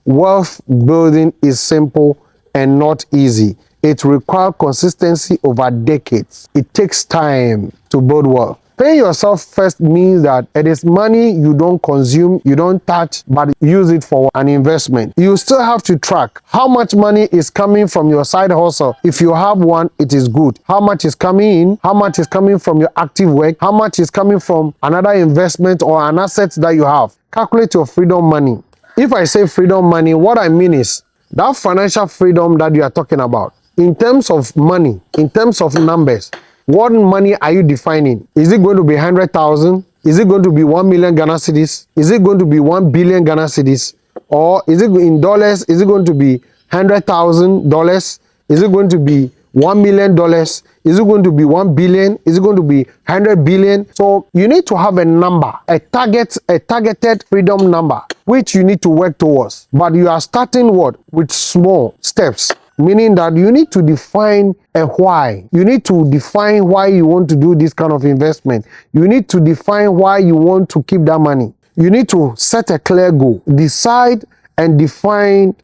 wealth building is simple and not easy. It requires consistency over decades. It takes time to build wealth. Paying yourself first means that it is money you don't consume, you don't touch, but use it for an investment. You still have to track how much money is coming from your side hustle. If you have one, it is good. How much is coming in? How much is coming from your active work? How much is coming from another investment or an asset that you have? Calculate your freedom money. If I say freedom money, what I mean is that financial freedom that you are talking about. In terms of money, in terms of numbers, what money are you defining? Is it going to be 100,000? Is it going to be 1 million Ghana cedis? Is it going to be 1 billion Ghana cedis? Or is it in dollars? Is it going to be $100,000? Is it going to be $1 million? Is it going to be 1 billion? Is it going to be 100 billion? So you need to have a number, a targeted freedom number, which you need to work towards. But you are starting what? With small steps. Meaning that you need to define a why. You need to define why you want to do this kind of investment. You need to define why you want to keep that money. You need to set a clear goal. Decide and define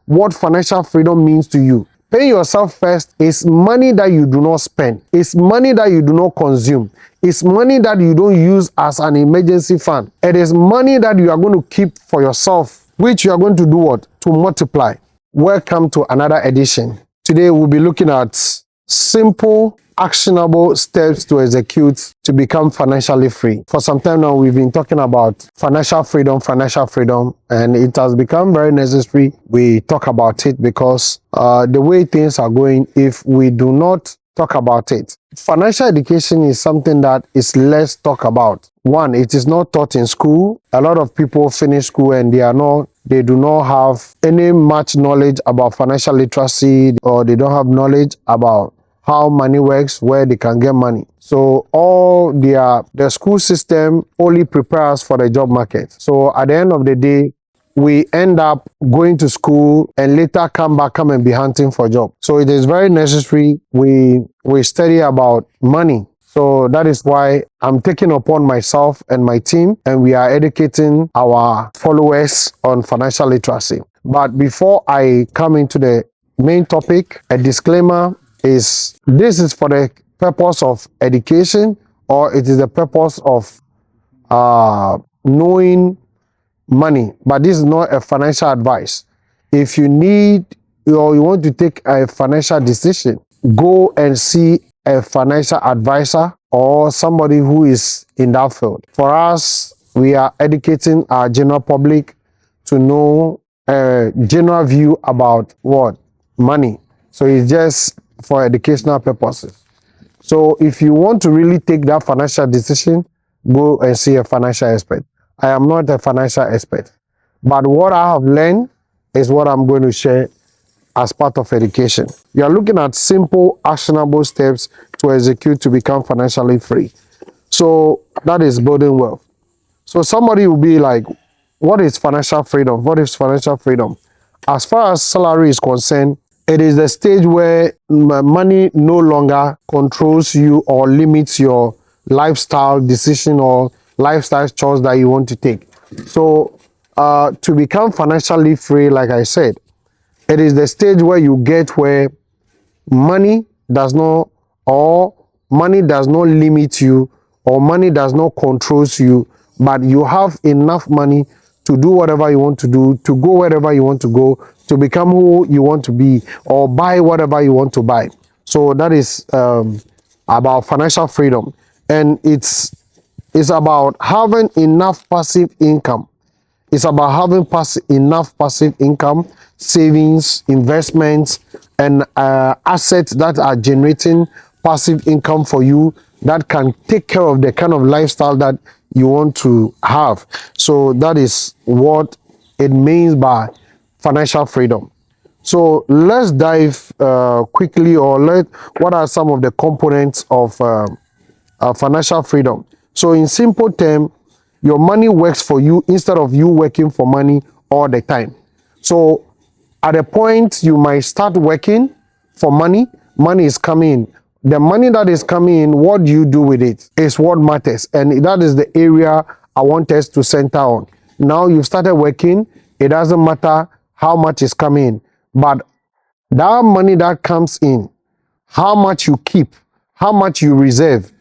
what financial freedom means to you. Paying yourself first is money that you do not spend. It's money that you do not consume. It's money that you don't use as an emergency fund. It is money that you are going to keep for yourself, which you are going to do what? To multiply. Welcome to another edition. Today we'll be looking at simple, actionable steps to execute to become financially free. For some time now, we've been talking about financial freedom, and it has become very necessary we talk about it because the way things are going, if we do not talk about it. Financial education is something that is less talked about. One, it is not taught in school. A lot of people finish school and they do not have any much knowledge about financial literacy, or they don't have knowledge about how money works, where they can get money. So the school system only prepares for the job market. So at the end of the day, we end up going to school and later come and be hunting for a job. So it is very necessary we study about money. So that is why I'm taking upon myself and my team, and we are educating our followers on financial literacy. But before I come into the main topic, a disclaimer is this is for the purpose of education, or it is the purpose of knowing money, but this is not a financial advice. If you need or you want to take a financial decision, go and see a financial advisor or somebody who is in that field. For us, we are educating our general public to know a general view about what? Money. So it's just for educational purposes. So if you want to really take that financial decision, go and see a financial expert. I am not a financial expert, but what I have learned is what I'm going to share as part of education. You are looking at simple, actionable steps to execute to become financially free. So that is building wealth. So somebody will be like, what is financial freedom? What is financial freedom? As far as salary is concerned, it is the stage where money no longer controls you or limits your lifestyle decision or lifestyle choice that you want to take. So to become financially free, like I said, it is the stage where you get where money does not limit you, or money does not control you, but you have enough money to do whatever you want to do, to go wherever you want to go, to become who you want to be, or buy whatever you want to buy. So that is about financial freedom, and it's about having enough passive income. It's about having enough passive income, savings, investments, and assets that are generating passive income for you that can take care of the kind of lifestyle that you want to have. So that is what it means by financial freedom. So let's dive quickly, what are some of the components of financial freedom? So in simple terms, your money works for you instead of you working for money all the time. So at a point you might start working for money, money is coming in. The money that is coming in, what do you do with it is what matters. And that is the area I want us to center on. Now you've started working, It doesn't matter how much is coming in, but that money that comes in, how much you keep, how much you reserve,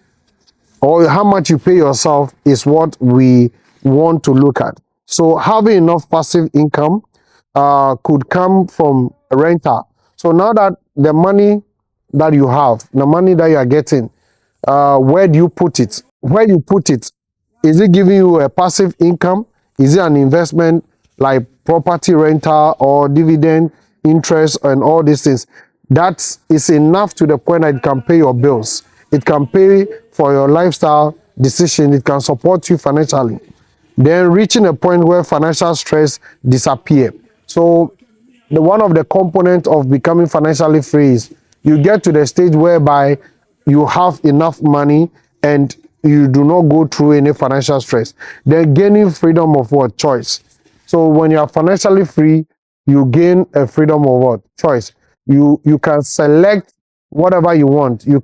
or how much you pay yourself is what we want to look at. So having enough passive income could come from rental. So now that the money that you have, the money that you are getting, where do you put it? Where you put it, is it giving you a passive income? Is it an investment like property rental or dividend interest and all these things? That is enough to the point that it can pay your bills. It can pay for your lifestyle decision. It can support you financially. Then reaching a point where financial stress disappear. So one of the components of becoming financially free is you get to the stage whereby you have enough money and you do not go through any financial stress. Then gaining freedom of what? Choice. So when you are financially free, you gain a freedom of what? Choice. You can select whatever you want. You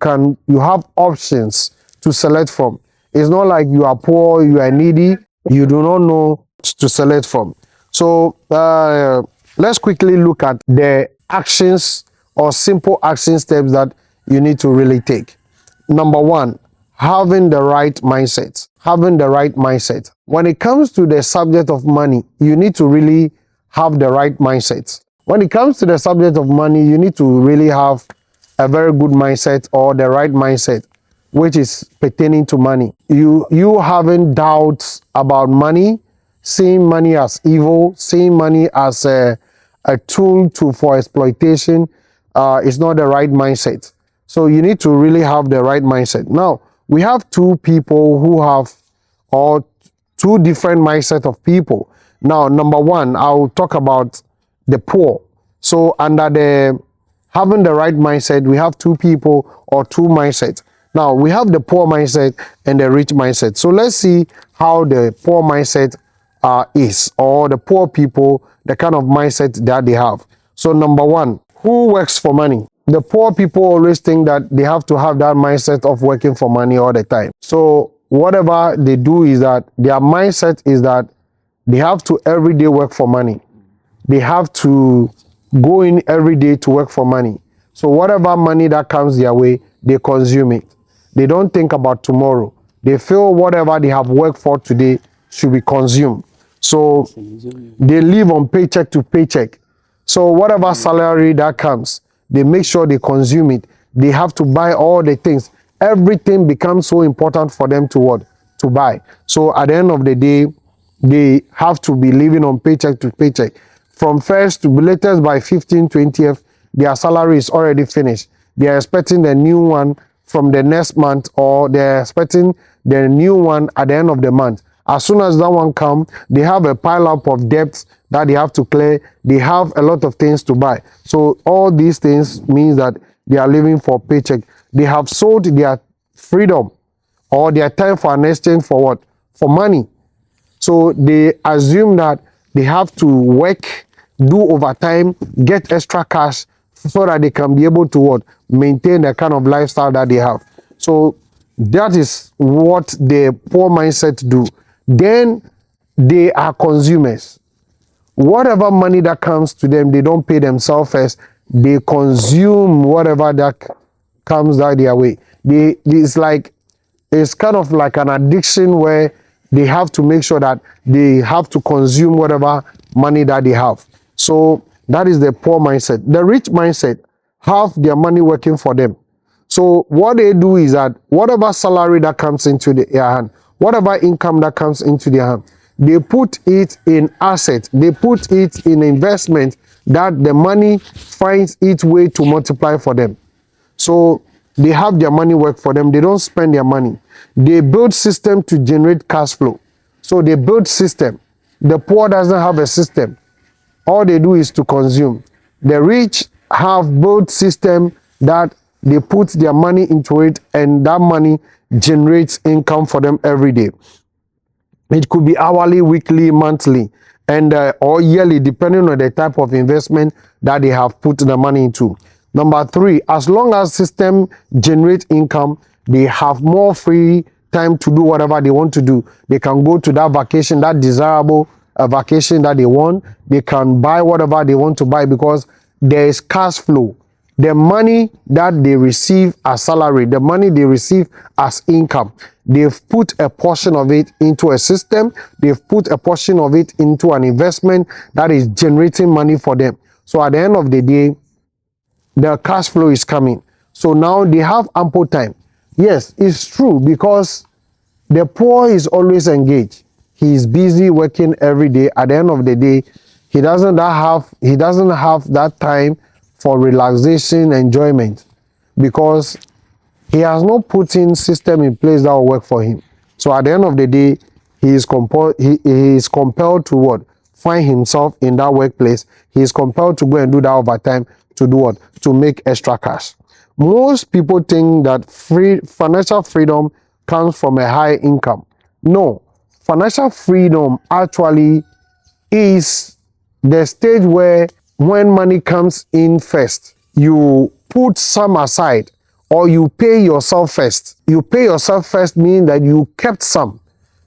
have options to select from. It's not like you are poor, you are needy, you do not know to select from. So let's quickly look at the actions or simple action steps that you need to really take. Number one, having the right mindset. Having the right mindset. When it comes to the subject of money, you need to really have the right mindset. When it comes to the subject of money, you need to really have a very good mindset or the right mindset, which is pertaining to money. You having doubts about money, seeing money as evil, seeing money as a tool for exploitation, is not the right mindset. So you need to really have the right mindset. Now, we have two people who have, or two different mindset of people. Now, number one, I'll talk about the poor. So under the having the right mindset, we have two people or two mindsets. Now, we have the poor mindset and the rich mindset. So let's see how the poor mindset is, or the poor people, the kind of mindset that they have. So number one, who works for money? The poor people always think that they have to have that mindset of working for money all the time. So whatever they do is that their mindset is that they have to every day work for money. They have to go in every day to work for money. So whatever money that comes their way, they consume it. They don't think about tomorrow. They feel whatever they have worked for today should be consumed. So they live on paycheck to paycheck. So whatever salary that comes, they make sure they consume it. They have to buy all the things. Everything becomes so important for them to what? To buy. So at the end of the day, they have to be living on paycheck to paycheck. From first to latest by 15th, 20th, their salary is already finished. They are expecting the new one from the next month, or they're expecting the new one at the end of the month. As soon as that one comes, they have a pile up of debts that they have to clear. They have a lot of things to buy. So all these things means that they are living for paycheck. They have sold their freedom or their time for an exchange for what? For money. So they assume that they have to work, do overtime, get extra cash so that they can be able to what? Maintain the kind of lifestyle that they have. So that is what the poor mindset do. Then they are consumers. Whatever money that comes to them, they don't pay themselves first. They consume whatever that comes that their way. It's kind of like an addiction where they have to make sure that they have to consume whatever money that they have. So that is the poor mindset. The rich mindset have their money working for them. So what they do is that whatever salary that comes into their hand, whatever income that comes into their hand, they put it in assets. They put it in investment that the money finds its way to multiply for them. So they have their money work for them. They don't spend their money. They build system to generate cash flow. So they build system. The poor doesn't have a system. All they do is to consume. The rich have built system that they put their money into it, and that money generates income for them every day. It could be hourly, weekly, monthly, and or yearly, depending on the type of investment that they have put the money into. Number three, as long as system generate income, they have more free time to do whatever they want to do. They can go to that vacation, that desirable a vacation that they want. They can buy whatever they want to buy because there is cash flow. The money that they receive as salary, the money they receive as income, they've put a portion of it into a system. They've put a portion of it into an investment that is generating money for them. So at the end of the day, the cash flow is coming. So now they have ample time. Yes, it's true, because the poor is always engaged. He is busy working every day. At the end of the day, he doesn't have that time for relaxation, enjoyment, because he has not put in system in place that will work for him. So at the end of the day, he is compelled to what? Find himself in that workplace. He is compelled to go and do that overtime to do what? To make extra cash. Most people think that financial freedom comes from a high income. No, financial freedom actually is the stage where, when money comes in first, you put some aside, or you pay yourself first. You pay yourself first means that you kept some.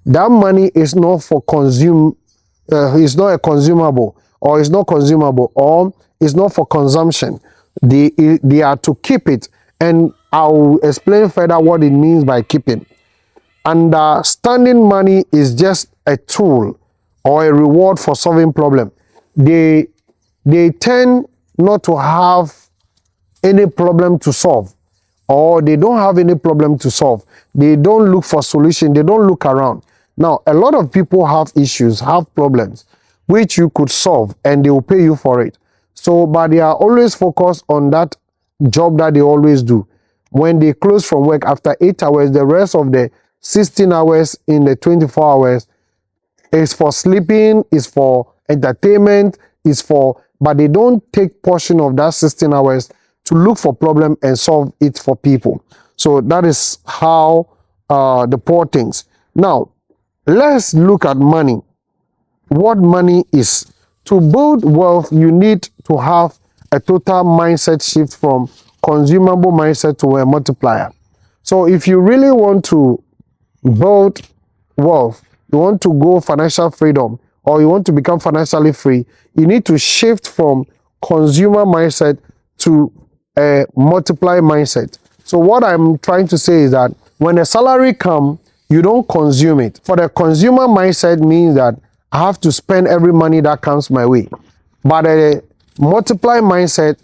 That money is not for it's not a consumable, or it's not consumable, or it's not for consumption. They are to keep it, and I'll explain further what it means by keeping. Understanding money is just a tool or a reward for solving problem. They tend not to have any problem to solve, or they don't have any problem to solve. They don't look for solution. They don't look around. Now, a lot of people have issues, have problems, which you could solve, and they will pay you for it. So, but they are always focused on that job that they always do. When they close from work after 8 hours, the rest of the 16 hours in the 24 hours is for sleeping, is for entertainment, but they don't take portion of that 16 hours to look for problem and solve it for people. So that is how the poor thinks. Now, let's look at money. What money is. To build wealth, you need to have a total mindset shift from consumable mindset to a multiplier. So if you really want to build wealth, you want to go financial freedom, or you want to become financially free, you need to shift from consumer mindset to a multiply mindset. So what I'm trying to say is that when a salary comes, you don't consume it. For the consumer mindset means that I have to spend every money that comes my way. But a multiply mindset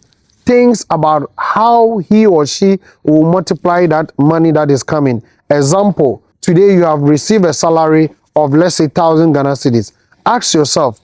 thinks about how he or she will multiply that money that is coming. Example, today you have received a salary of, let's say, 1,000 Ghana cedis. Ask yourself,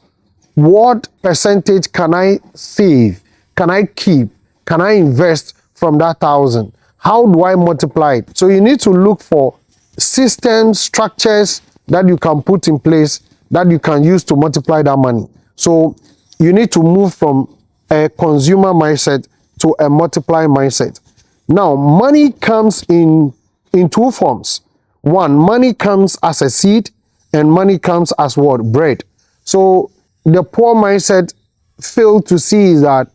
what percentage can I save? Can I keep? Can I invest from that 1,000? How do I multiply it? So you need to look for systems, structures that you can put in place that you can use to multiply that money. So you need to move from a consumer mindset to a multiply mindset. Now, money comes in two forms. One, money comes as a seed, and money comes as what? Bread. So the poor mindset fail to see is that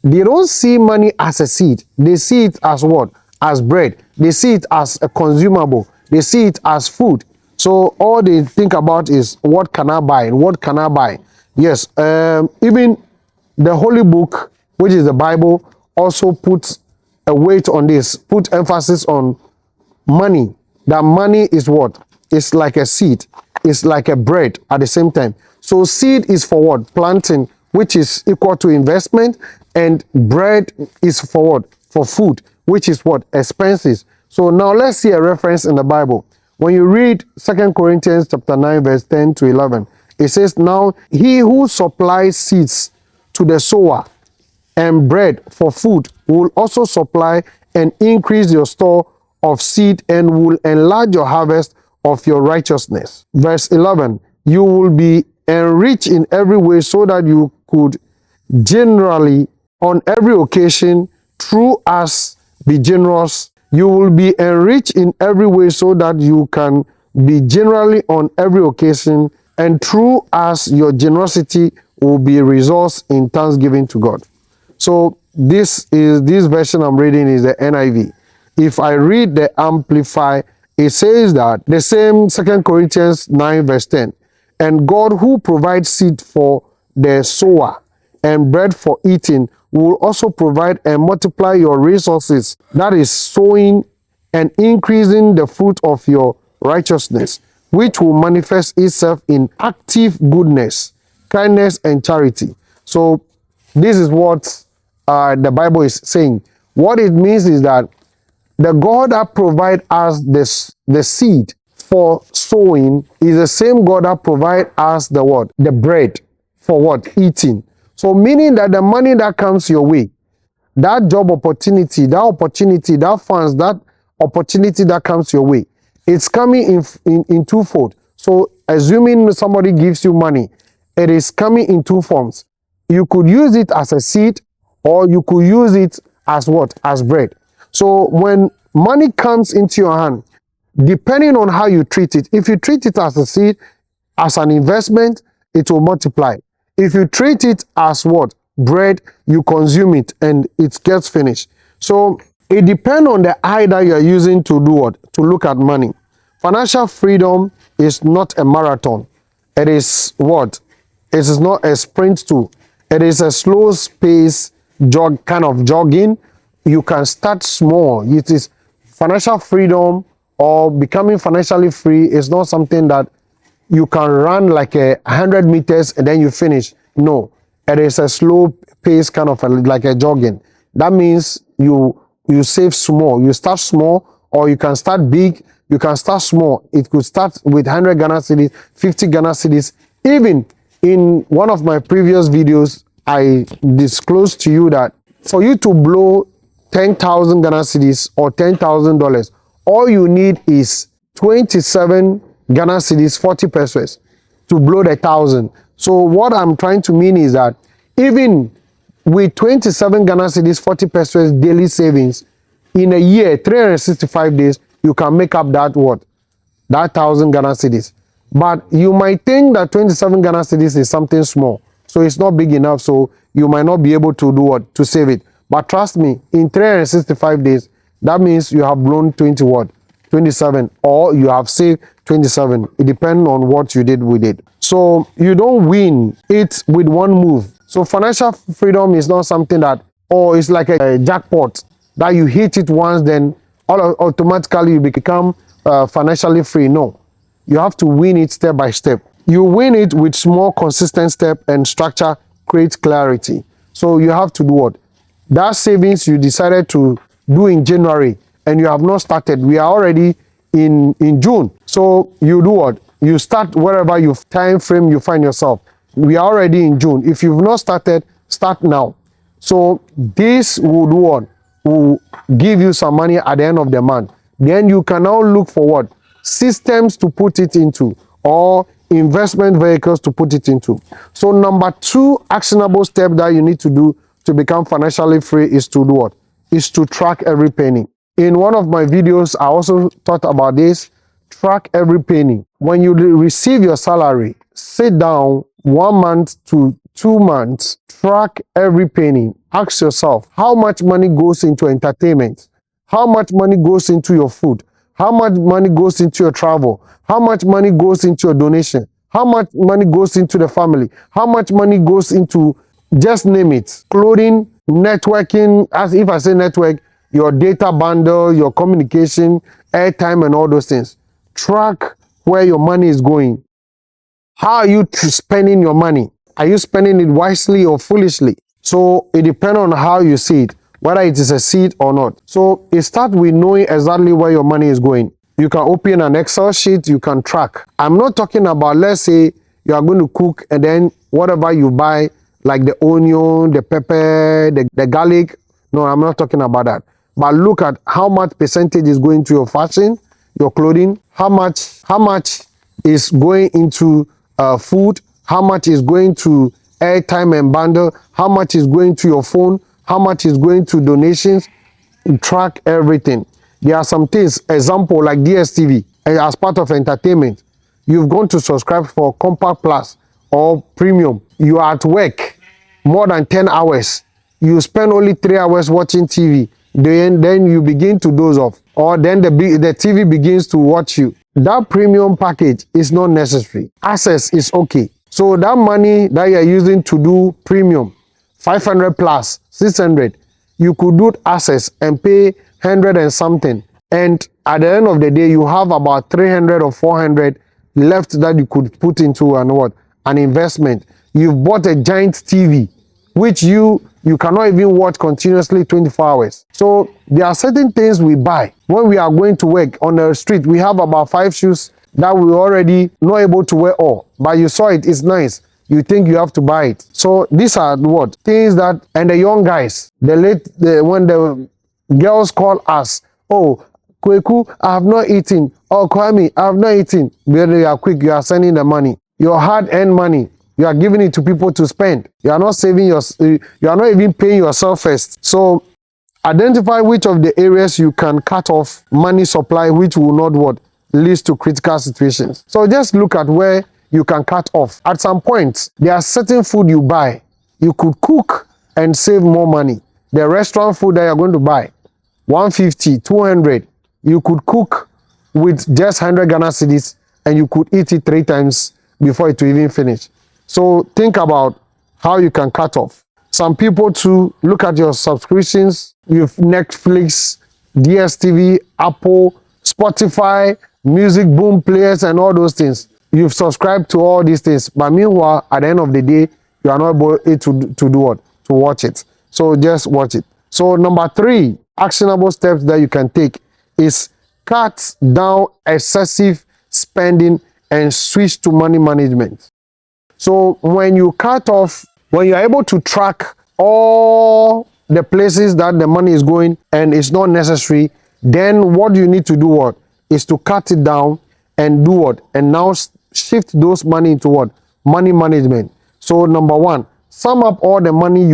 they don't see money as a seed. They see it as what? As bread. They see it as a consumable. They see it as food. So all they think about is, what can I buy? What can I buy? Yes, even the Holy Book, which is the Bible, also puts a weight on this, put emphasis on money. That money is what? It's like a seed. It's like a bread at the same time. So seed is for what? Planting, which is equal to investment, and bread is for what? For food, which is what? Expenses. So now let's see a reference in the Bible. When you read 2 Corinthians chapter 9, verse 10 to 11, it says, now he who supplies seeds to the sower and bread for food will also supply and increase your store of seed, and will enlarge your harvest of your righteousness. Verse 11, you will be enriched in every way, so that you could generally, on every occasion, through us, be generous. You will be enriched in every way, so that you can be generally on every occasion, and through us, your generosity will be a resource in thanksgiving to God. So this version I'm reading is the NIV. If I read the Amplify, it says that the same 2 Corinthians 9 verse 10. And God, who provides seed for the sower and bread for eating, will also provide and multiply your resources, that is sowing and increasing the fruit of your righteousness, which will manifest itself in active goodness, kindness, and charity. So this is what the Bible is saying. What it means is that the God that provide us this, the seed for sowing is the same God that provide us the what? The bread for what? Eating. So meaning that the money that comes your way, that job opportunity, that funds, that opportunity that comes your way, it's coming in twofold. So assuming somebody gives you money, it is coming in two forms. You could use it as a seed, or you could use it as what? As bread. So when money comes into your hand, depending on how you treat it, if you treat it as a seed, as an investment, it will multiply. If you treat it as what? Bread, you consume it and it gets finished. So it depends on the eye that you are using to do what? To look at money. Financial freedom is not a marathon. It is what? It is not a sprint too. It is a slow pace kind of jogging. You can start small. It is financial freedom, or becoming financially free is not something that you can run like 100 meters and then you finish. No, it is a slow pace kind of like a jogging. That means you save small. You start small, or you can start big. You can start small. It could start with 100 Ghana cedis, 50 Ghana cedis. Even in one of my previous videos, I disclosed to you that for you to blow 10,000 Ghana cedis or $10,000, all you need is 27 Ghana cedis, 40 pesos to blow the 1,000. So what I'm trying to mean is that even with 27 Ghana cedis, 40 pesos daily savings, in a year, 365 days, you can make up that what? That 1,000 Ghana cedis. But you might think that 27 Ghana cedis is something small, so it's not big enough, so you might not be able to do what? To save it. But trust me, in 365 days, that means you have blown 20 what? 27, or you have saved 27. It depends on what you did with it. So you don't win it with one move. So financial freedom is not something that, or it's like a jackpot that you hit it once, then automatically you become financially free. No, you have to win it step by step. You win it with small, consistent step, and structure creates clarity. So you have to do what? That savings you decided to do in January and you have not started. We are already in June. So you do what? You start wherever you time frame you find yourself. We are already in June. If you've not started, start now. So this will do what? Will give you some money at the end of the month. Then you can now look for what? Systems to put it into, or investment vehicles to put it into. So number 2 actionable step that you need to do to become financially free is to do what? Is to track every penny. In one of my videos, I also talked about this. Track every penny. When you receive your salary, sit down 1 month to 2 months, track every penny. Ask yourself, how much money goes into entertainment? How much money goes into your food? How much money goes into your travel? How much money goes into your donation? How much money goes into the family? How much money goes into, just name it, clothing, networking? As if I say network, your data bundle, your communication, airtime, and all those things. Track where your money is going. How are you spending your money? Are you spending it wisely or foolishly? So it depends on how you see it, whether it is a seed or not. So it starts with knowing exactly where your money is going. You can open an Excel sheet, you can track. I'm not talking about, let's say you are going to cook and then whatever you buy, like the onion, the pepper, the garlic. No, I'm not talking about that. But look at how much percentage is going to your fashion, your clothing, how much is going into food, how much is going to airtime and bundle, how much is going to your phone, how much is going to donations. Track everything. There are some things, example like DSTV, as part of entertainment. You've gone to subscribe for Compact Plus or Premium. You are at work more than 10 hours. You spend only 3 hours watching TV. Then you begin to doze off. Or then the TV begins to watch you. that premium package is not necessary. Access is okay. So that money that you're using to do premium, 500 plus 600, you could do access and pay 100 and something, and at the end of the day you have about 300 or 400 left that you could put into an investment. You've bought a giant TV which you cannot even watch continuously 24 hours. So there are certain things we buy when we are going to work on the street. We have about 5 shoes that we already not able to wear all, but you saw it's nice, you think you have to buy it. So these are things that, and the young guys, when the girls call us, oh Kweku, I have not eaten, or Kwame, I have not eaten, when you are quick, you are sending the money, your hard-earned money, you are giving it to people to spend. You are not saving you are not even paying yourself first. So identify which of the areas you can cut off money supply, which will not leads to critical situations. So just look at where you can cut off. At some point, there are certain food you buy, you could cook and save more money. The restaurant food that you're going to buy, 150, 200, you could cook with just 100 Ghana cedis and you could eat it 3 times before it will even finish. So think about how you can cut off. Some people too, look at your subscriptions. You've Netflix, DSTV, Apple, Spotify, music boom players and all those things. You've subscribed to all these things, but meanwhile, at the end of the day, you are not able to do what? To watch it. So just watch it. So number 3, actionable steps that you can take is cut down excessive spending and switch to money management. So when you when you're able to track all the places that the money is going and it's not necessary, then what you need to do is to cut it down and do and now shift those money into money management. So number 1, sum up all the money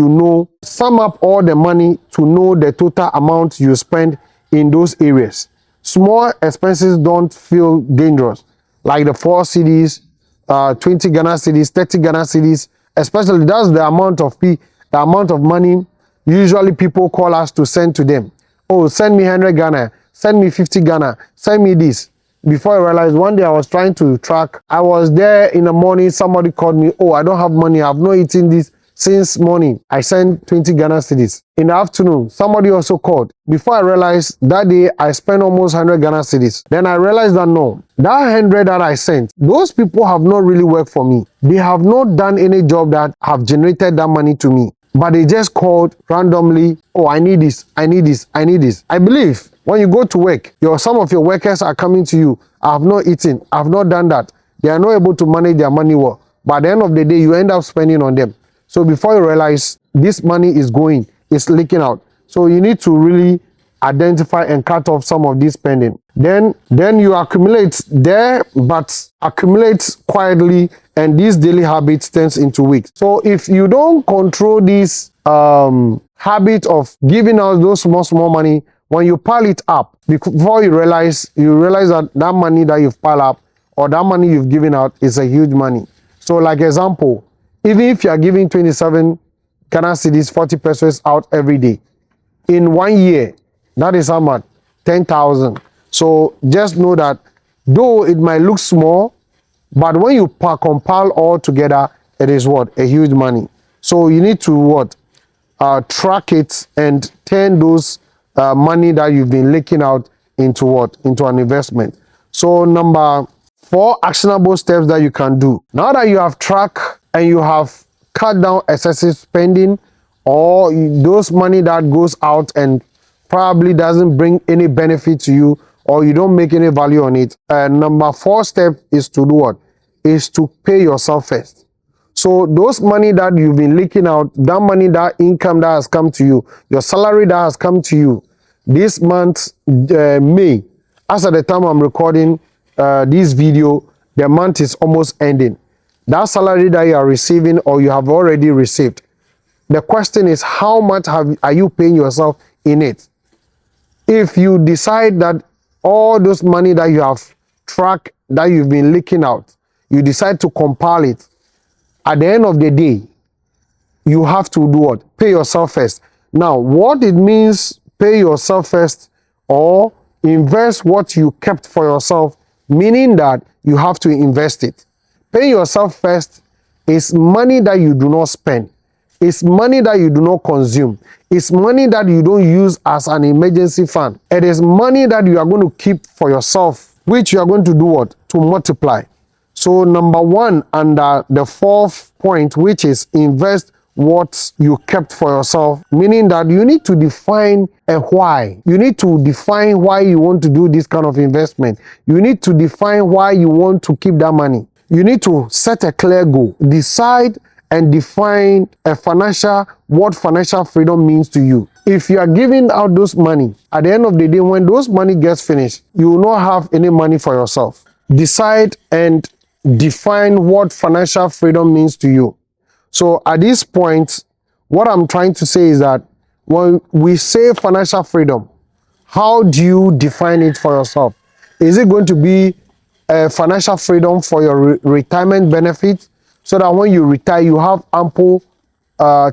sum up all the money to know the total amount you spend in those areas. Small expenses don't feel dangerous, like the 4 cedis, 20 Ghana cedis, 30 Ghana cedis, especially that's the amount of money usually people call us to send to them. Oh, send me 100 Ghana, send me 50 Ghana, send me this. Before I realized, one day I was trying to track, I was there in the morning, somebody called me, oh, I don't have money, I've not eaten this since morning. I sent 20 Ghana cedis. In the afternoon, somebody also called. Before I realized, that day I spent almost 100 Ghana cedis. Then I realized that no, that 100 that I sent, those people have not really worked for me. They have not done any job that have generated that money to me. But they just called randomly, oh, I need this, I need this, I need this. I believe when you go to work, some of your workers are coming to you, I have not eaten, I have not done that. They are not able to manage their money well. But at the end of the day, you end up spending on them. So before you realize, this money is leaking out. So you need to really identify and cut off some of this spending. Then you accumulate there, but accumulate quietly, and these daily habits turns into weeks. So if you don't control this habit of giving out those small money, when you pile it up, before you realize that money that you've piled up or that money you've given out is a huge money. So like example, even if you are giving 27 Ghana cedis, 40 pesos out every day, in 1 year, that is how much? 10,000. So just know that though it might look small, but when you compile all together, it is a huge money. So you need to track it and turn those money that you've been leaking out into into an investment. So number 4 actionable steps that you can do. Now that you have tracked and you have cut down excessive spending or those money that goes out and probably doesn't bring any benefit to you or you don't make any value on it, number 4 step is to do is to pay yourself first. So those money that you've been leaking out, that money, that income that has come to you, your salary that has come to you this month, May, as at the time I'm recording this video, the month is almost ending. That salary that you are receiving or you have already received, the question is how much are you paying yourself in it? If you decide that all those money that you have tracked, that you've been leaking out, you decide to compile it, at the end of the day, you have to do pay yourself first. Now, what it means, pay yourself first or invest what you kept for yourself meaning that you have to invest it. Paying yourself first is money that you do not spend. It's money that you do not consume. It's money that you don't use as an emergency fund. It is money that you are going to keep for yourself, which you are going to do what? To multiply. So number one, under the fourth point, which is invest what you kept for yourself, meaning that you need to define a why. You need to define why you want to do this kind of investment. You need to define why you want to keep that money. You need to set a clear goal. Decide and define what financial freedom means to you. If you are giving out those money, at the end of the day, when those money gets finished, you will not have any money for yourself. Decide and define what financial freedom means to you. So at this point, what I'm trying to say is that when we say financial freedom, how do you define it for yourself? Is it going to be financial freedom for your retirement benefit, so that when you retire, you have ample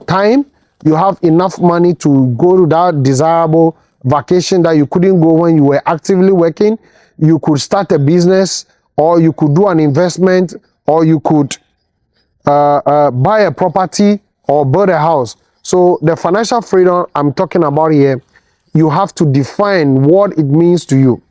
time, you have enough money to go to that desirable vacation that you couldn't go when you were actively working? You could start a business, or you could do an investment, or you could buy a property or build a house. So the financial freedom I'm talking about here, you have to define what it means to you.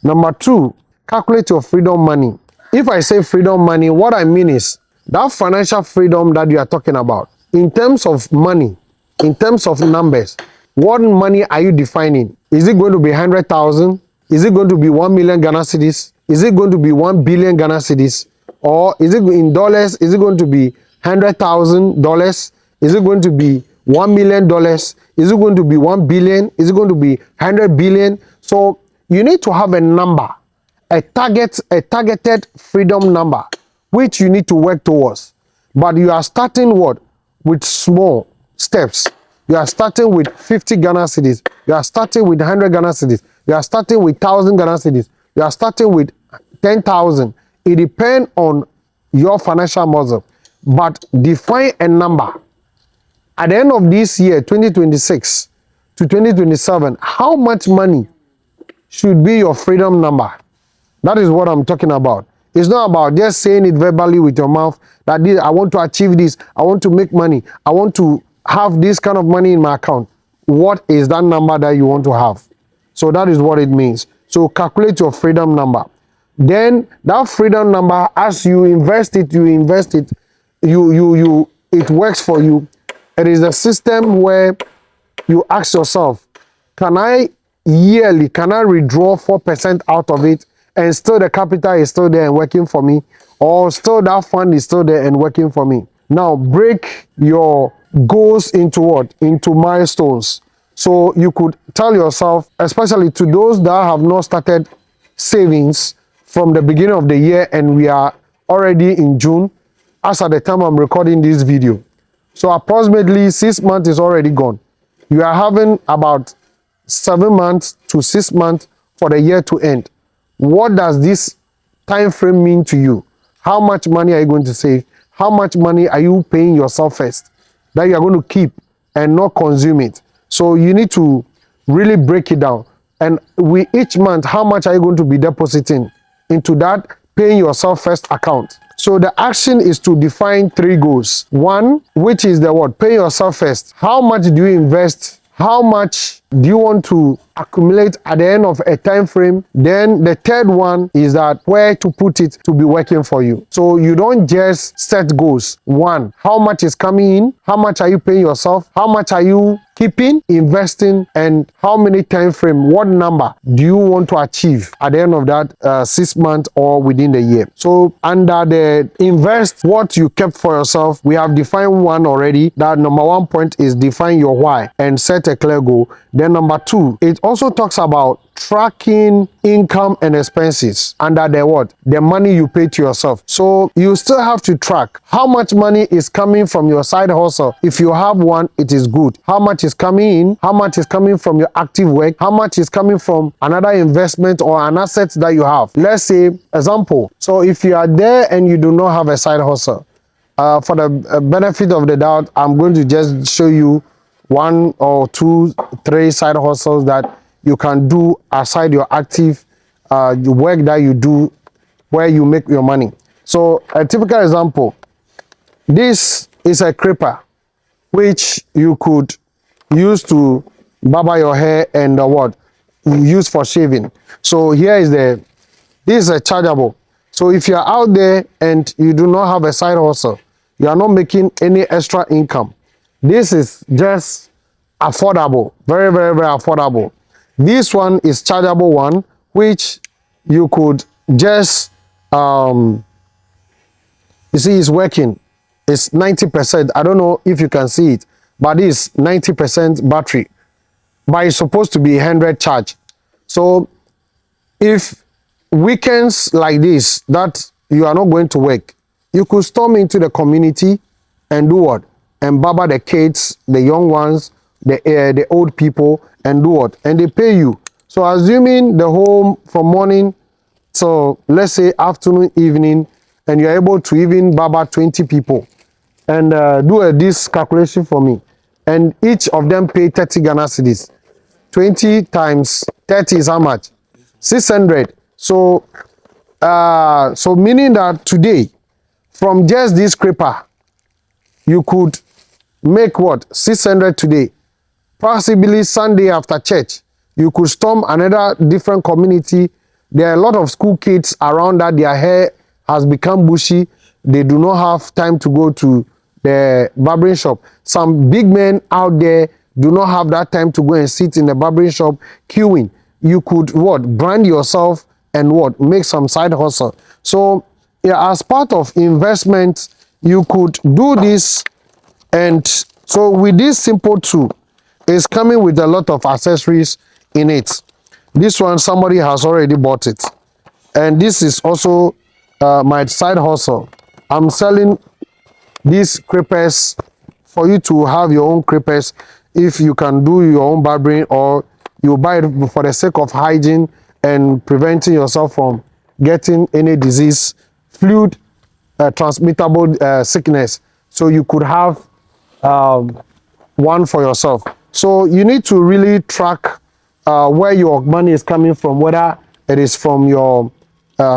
Number two, calculate your freedom money. If I say freedom money, what I mean is that financial freedom that you are talking about. In terms of money, in terms of numbers, what money are you defining? Is it going to be 100,000? Is it going to be 1 million Ghana cedis? Is it going to be 1 billion Ghana cedis? Or is it in dollars? Is it going to be $100,000? Is it going to be $1 million? Is it going to be 1 billion? Is it going to be 100 billion? So you need to have a number, a targeted freedom number, which you need to work towards. But you are starting what? With small steps. You are starting with 50 Ghana cedis. You are starting with 100 Ghana cedis. You are starting with 1,000 Ghana cedis. You are starting with 10,000. It depends on your financial muscle. But define a number. At the end of this year, 2026 to 2027, how much money should be your freedom number? That is what I'm talking about. It's not about just saying it verbally with your mouth that I want to achieve this, I want to make money, I want to have this kind of money in my account. What is that number that you want to have? So that is what it means. So calculate your freedom number. Then that freedom number, as you invest it, it works for you. It is a system where you ask yourself, can I withdraw 4% out of it, and still the capital is still there and working for me, or still that fund is still there and working for me? Now break your goals into what? Into milestones. So you could tell yourself, especially to those that have not started savings from the beginning of the year, and we are already in June as at the time I'm recording this video. So approximately 6 months is already gone. You are having about 7 months to 6 months for the year to end. What does this time frame mean to you? How much money are you going to save? How much money are you paying yourself first that you are going to keep and not consume it? So you need to really break it down. And each month, how much are you going to be depositing into that paying yourself first account? So the action is to define 3 goals. One, which is the what? Pay yourself first. How much do you invest? How much do you want to accumulate at the end of a time frame? Then the third one is that where to put it to be working for you. So you don't just set goals. One, how much is coming in? How much are you paying yourself? How much are you keeping, investing, and how many time frame, what number do you want to achieve at the end of that 6 months or within the year? So under the invest what you kept for yourself, we have defined one already. That number 1 point is define your why and set a clear goal. Then number 2, it also talks about tracking income and expenses under the what? The money you pay to yourself. So you still have to track how much money is coming from your side hustle. If you have one, it is good. How much is coming in? How much is coming from your active work? How much is coming from another investment or an asset that you have? Let's say, example. So if you are there and you do not have a side hustle, for the benefit of the doubt, I'm going to just show you 1 or 2, 3 side hustles that you can do aside your active the work that you do where you make your money. So a typical example, this is a clipper which you could use to barber your hair and what use for shaving. So here is this is a chargeable. So if you are out there and you do not have a side hustle, you are not making any extra income, this is just affordable, very, very, very affordable. This one is chargeable one, which you could just you see it's working. It's 90%. I don't know if you can see it, but it's 90% battery, but it's supposed to be 100 charge. So if weekends like this that you are not going to work, you could storm into the community and do what? And barber the kids, the young ones, the old people, and do what? And they pay you. So assuming the home from morning, so let's say afternoon, evening, and you're able to even barber 20 people, and do this calculation for me, and each of them pay 30 Ghana cedis. 20 times 30 is how much? 600. So so meaning that today, from just this scraper, you could make what? 600 today. Possibly Sunday after church, you could storm another different community. There are a lot of school kids around that their hair has become bushy. They do not have time to go to the barbering shop. Some big men out there do not have that time to go and sit in the barbering shop queuing. You could what? Brand yourself and what? Make some side hustle. So yeah, as part of investment, you could do this. And so with this simple tool, it's coming with a lot of accessories in it. This one, somebody has already bought it. And this is also my side hustle. I'm selling these clippers for you to have your own clippers if you can do your own barbering, or you buy it for the sake of hygiene and preventing yourself from getting any disease, fluid transmittable sickness. So you could have one for yourself. So you need to really track where your money is coming from, whether it is from your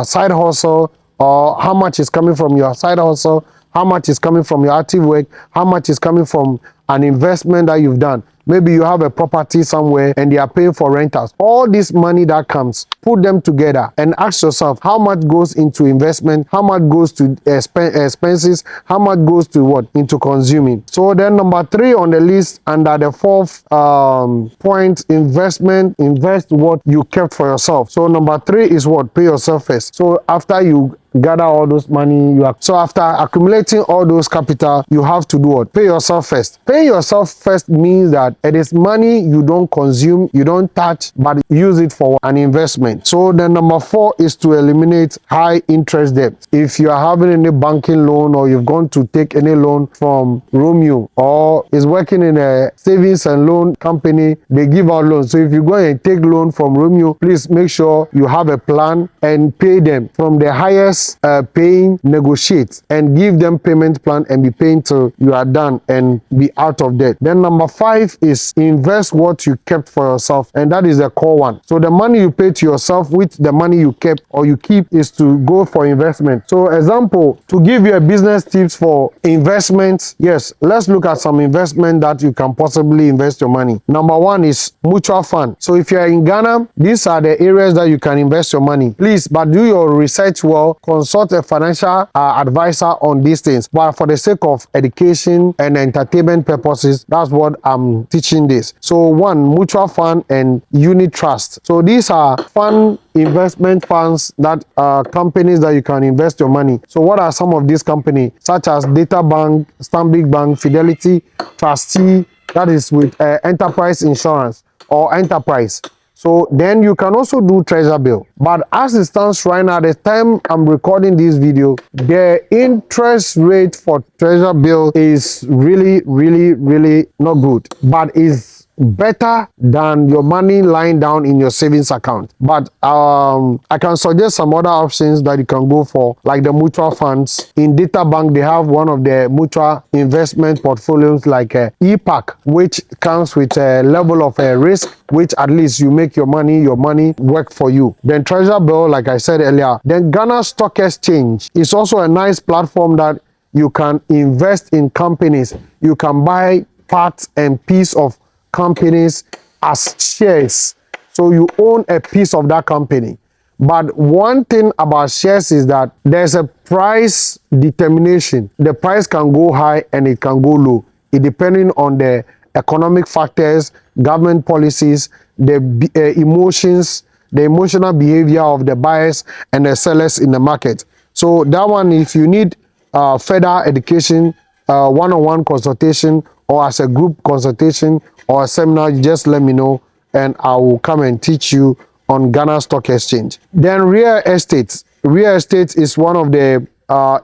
side hustle, or how much is coming from your side hustle, how much is coming from your active work, how much is coming from an investment that you've done. Maybe you have a property somewhere and they are paying for rentals. All this money that comes, put them together and ask yourself how much goes into investment, how much goes to expenses, how much goes to what? Into consuming. So then number 3 on the list, under the 4th point, investment, invest what you kept for yourself. So number 3 is what? Pay yourself first. So after you gather all those money, so after accumulating all those capital, you have to do what? Pay yourself first. Pay yourself first means that it is money you don't consume, you don't touch, but use it for an investment. So the number 4 is to eliminate high interest debt. If you are having any banking loan, or you've gone to take any loan from Romeo, or is working in a savings and loan company, they give out loans. So if you go and take loan from Romeo, please make sure you have a plan and pay them from the highest paying, negotiate and give them payment plan and be paying till you are done and be out of debt. Then number 5 is invest what you kept for yourself, and that is the core one. So the money you pay to yourself with the money you kept or you keep is to go for investment. So example, to give you a business tips for investment, yes, let's look at some investment that you can possibly invest your money. Number 1 is mutual fund. So if you are in Ghana, these are the areas that you can invest your money. Please, but do your research well, consult a financial advisor on these things. But for the sake of education and entertainment purposes, that's what I'm teaching this. So 1, mutual fund and unit trust. So these are fund investment funds that companies that you can invest your money. So what are some of these companies? Such as Data Bank, Stanbic Bank, Fidelity, Trustee, that is with Enterprise Insurance or Enterprise. So then you can also do treasure bill. But as it stands right now, the time I'm recording this video, the interest rate for treasure bill is really, really, really not good, but is better than your money lying down in your savings account. But I can suggest some other options that you can go for, like the mutual funds. In Data Bank, they have one of the mutual investment portfolios like EPAC, which comes with a level of risk, which at least you make your money work for you. Then Treasure Bill, like I said earlier. Then Ghana Stock Exchange is also a nice platform that you can invest in companies. You can buy parts and piece of companies as shares. So you own a piece of that company. But one thing about shares is that there's a price determination. The price can go high and it can go low. It depending on the economic factors, government policies, the emotions, the emotional behavior of the buyers and the sellers in the market. So that one, if you need further education, one-on-one consultation, or as a group consultation or a seminar, you just let me know and I will come and teach you on Ghana Stock Exchange. Then real estate. Real estate is one of the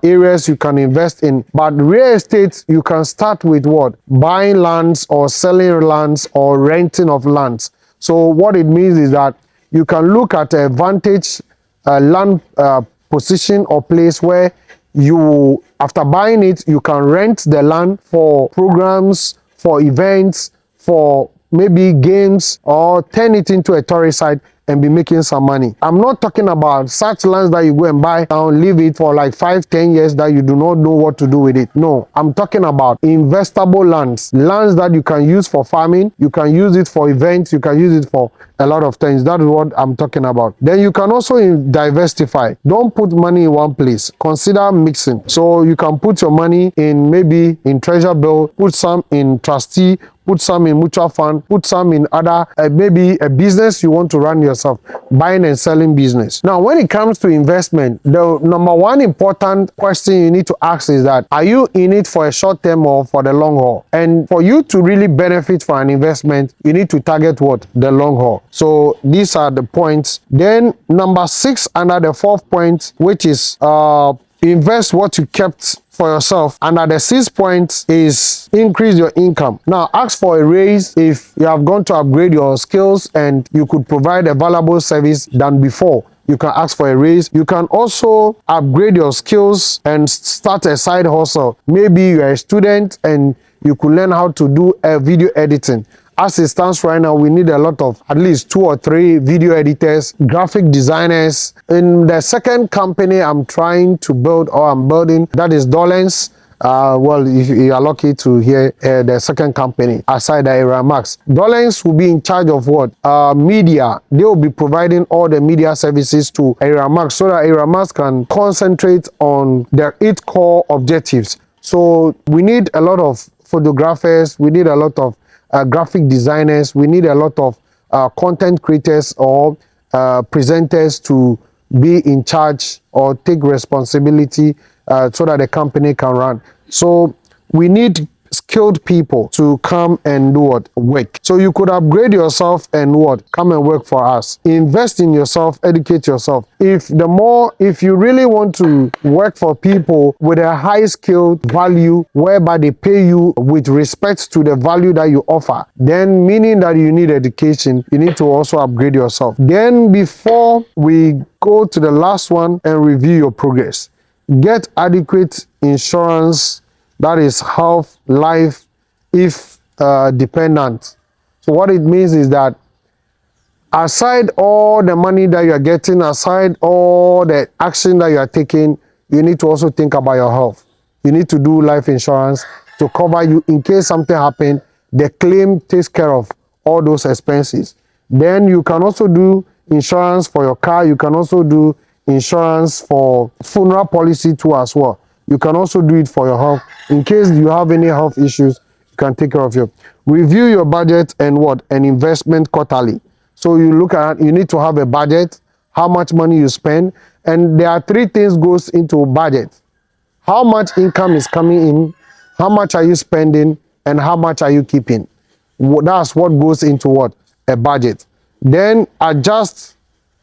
areas you can invest in. But real estate, you can start with what? Buying lands or selling lands or renting of lands. So what it means is that you can look at a vantage land position or place where you, after buying it, you can rent the land for programs, for events, for maybe games, or turn it into a tourist site and be making some money. I'm not talking about such lands that you go and buy and leave it for like 5-10 years that you do not know what to do with it. No, I'm talking about investable lands, lands that you can use for farming, you can use it for events, you can use it for a lot of things. That is what I'm talking about. Then you can also diversify. Don't put money in one place. Consider mixing. So you can put your money in maybe in treasure bill, put some in trustee, put some in mutual fund, put some in other, maybe a business you want to run yourself, buying and selling business. Now, when it comes to investment, the number one important question you need to ask is that, are you in it for a short term or for the long haul? And for you to really benefit from an investment, you need to target what? The long haul. So these are the points. Then number 6 under the 4th point, which is invest what you kept for yourself. And at the 6th point is increase your income. Now ask for a raise if you have gone to upgrade your skills and you could provide a valuable service than before. You can ask for a raise. You can also upgrade your skills and start a side hustle. Maybe you're a student and you could learn how to do a video editing. As it stands right now, we need a lot of at least 2 or 3 video editors, graphic designers. In the second company I'm trying to build, or I'm building, that is Dolens. Well, if you are lucky to hear the second company aside the Eyramax. Dolens will be in charge of what? Media. They will be providing all the media services to Eyramax so that Eyramax can concentrate on their 8 core objectives. So we need a lot of photographers, we need a lot of graphic designers, we need a lot of content creators or presenters to be in charge or take responsibility so that the company can run. So we need skilled people to come and do what? Work. So you could upgrade yourself and what? Come and work for us. Invest in yourself, educate yourself. If you really want to work for people with a high skilled value whereby they pay you with respect to the value that you offer, then meaning that you need education, you need to also upgrade yourself. Then before we go to the last one and review your progress, get adequate insurance. That is health, life, if dependent. So what it means is that aside all the money that you are getting, aside all the action that you are taking, you need to also think about your health. You need to do life insurance to cover you in case something happens. The claim takes care of all those expenses. Then you can also do insurance for your car. You can also do insurance for funeral policy too as well. You can also do it for your health. In case you have any health issues, you can take care of your. Review your budget and what? An investment quarterly. So you need to have a budget, how much money you spend. And there are 3 things goes into budget. How much income is coming in, how much are you spending, and how much are you keeping? That's what goes into what? A budget. Then adjust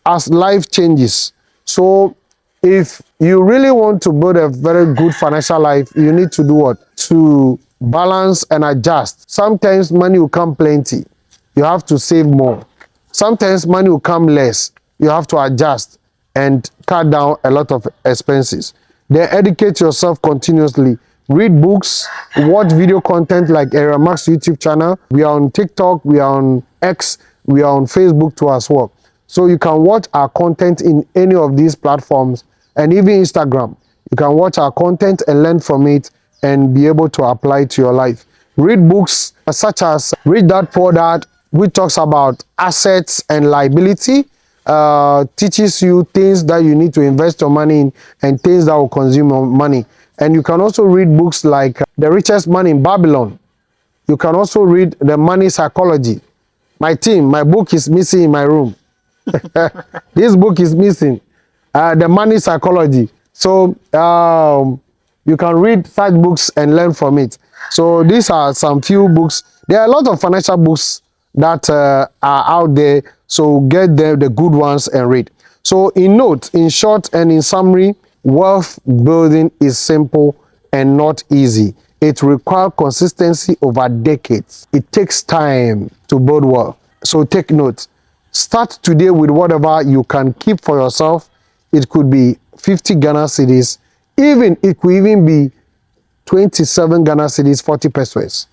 as life changes. So if you really want to build a very good financial life, you need to do what? To balance and adjust. Sometimes money will come plenty. you have to save more. Sometimes money will come less. You have to adjust and cut down a lot of expenses. Then educate yourself continuously. Read books, watch video content like Eyramax YouTube channel. We are on TikTok, we are on X, we are on Facebook too as well. So you can watch our content in any of these platforms and even Instagram. You can watch our content and learn from it and be able to apply it to your life. Read books such as Read That Poor Dad, which talks about assets and liability, teaches you things that you need to invest your money in and things that will consume your money. And you can also read books like The Richest Man in Babylon. You can also read The Money Psychology. My book is missing in my room. This book is missing. The Money Psychology. So you can read such books and learn from it. So these are some few books. There are a lot of financial books that are out there. So get the good ones and read. So in short and in summary, wealth building is simple and not easy. It requires consistency over decades. It takes time to build wealth. So take note. Start today with whatever you can keep for yourself. It could be 50 Ghana cedis. It could even be 27 Ghana cedis, 40 pesos.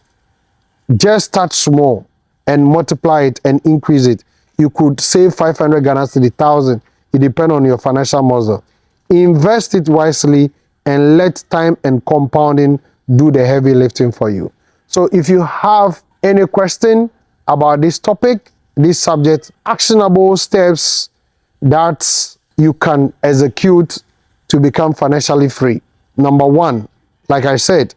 Just start small and multiply it and increase it. You could save 500 Ghana cedis, 1,000. It depends on your financial muscle. Invest it wisely and let time and compounding do the heavy lifting for you. So if you have any question about this topic, this subject, actionable steps that you can execute to become financially free. Number one, like I said,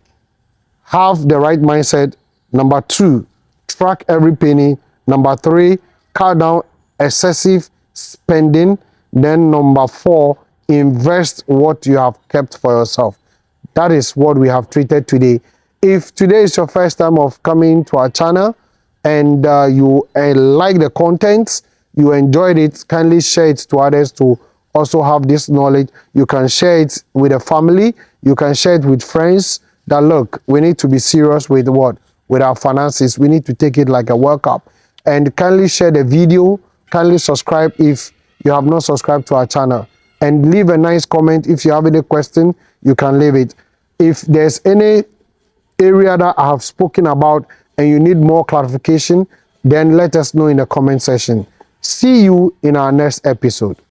have the right mindset. Number two, track every penny. Number three, cut down excessive spending. Then number four, invest what you have kept for yourself. That is what we have treated today. If today is your first time of coming to our channel and you like the content, you enjoyed it, kindly share it to others to also have this knowledge. You can share it with a family. You can share it with friends that, look, we need to be serious with what? With our finances. We need to take it like a World Cup. And kindly share the video. Kindly subscribe if you have not subscribed to our channel. And leave a nice comment. If you have any question, you can leave it. If there's any area that I have spoken about and you need more clarification, then let us know in the comment section. See you in our next episode.